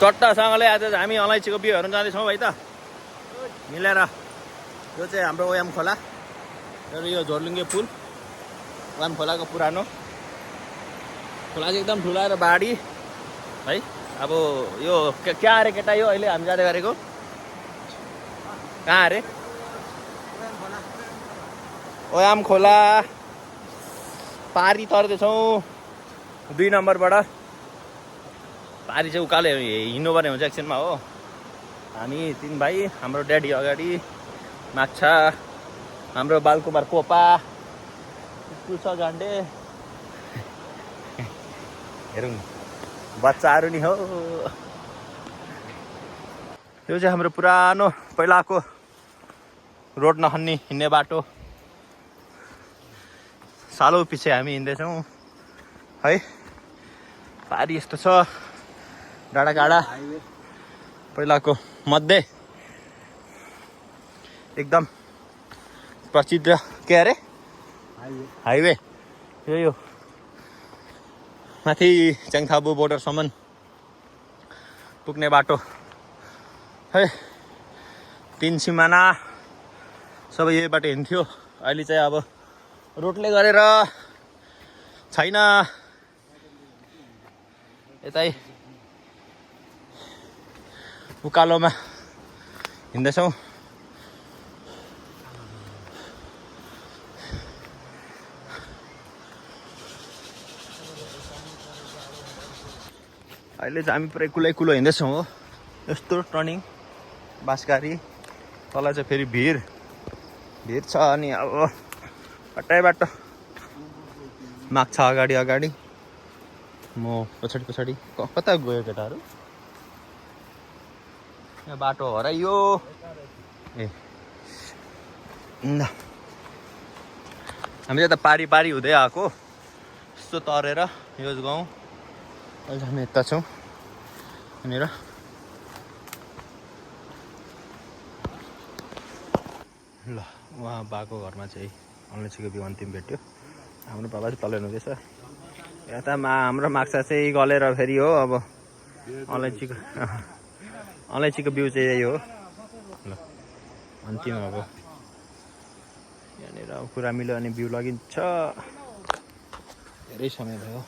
टट्टासँगले आज हामी अलैँचीको बिउ हेर्न जाँदैछौँ भाइ त मिलेर। यो चाहिँ हाम्रो ओयाम खोला र यो झोर्लुङ्गे पुल ओयाम खोलाको पुरानो खोला चाहिँ एकदम ठुला र बाढी है। अब यो क्या अरे केटा यो अहिले हामी जाँदै गरेको कहाँ अरे ओयाम खोला पारी तर्दैछौँ 2 नम्बरबाट। पारी चाहिँ उकालो हिँड्नुपर्ने हुन्छ एकछिनमा हो। हामी 3 भाइ, हाम्रो ड्याडी अगाडि, माछा, हाम्रो बालकुमार कोपा, कुछ गान्डे हेरौँ बच्चाहरू नि हो। यो चाहिँ हाम्रो पुरानो पहिलाको रोड नखन्ने हिँड्ने बाटो। सालौँ पछि हामी हिँड्दैछौँ है। पारी यस्तो छ डाँडाकाँडा पहिलाको मध्ये एकदम प्रसिद्ध के अरे हाइवे यो माथि च्याङथाबु बोर्डरसम्म पुग्ने बाटो है। 3 सिमाना सबै यहीबाट हिँड्थ्यो। अहिले चाहिँ अब रोडले गरेर छैन। यतै उकालोमा हिँड्दैछौँ। अहिले चाहिँ हामी पुरै कुलो हिँड्दैछौँ हो। यस्तो टर्निङ बासगारी तल चाहिँ फेरि भिड छ। अनि अब कतैबाट माग्छ अगाडि म पछाडि कता गयो केटाहरू। यहाँ बाटो हराइयो ए हामी त पारी हुँदै आएको यस्तो तरेर यो गाउँ। अहिले हामी यता छौँ यहाँनिर। ल उहाँ बाको घरमा चाहिँ अलैँचीको बिउ अन्तिम भेट्यो। हाम्रो बाबा चाहिँ तल हुँदैछ। यता हाम्रो माक्सा चाहिँ गलेर फेरि हो। अब अलैँचीको बिउ चाहिँ यही हो। ल अन्तिम अब यहाँनिर कुरा मिल्यो भने बिउ लगिन्छ। धेरै समय भयो।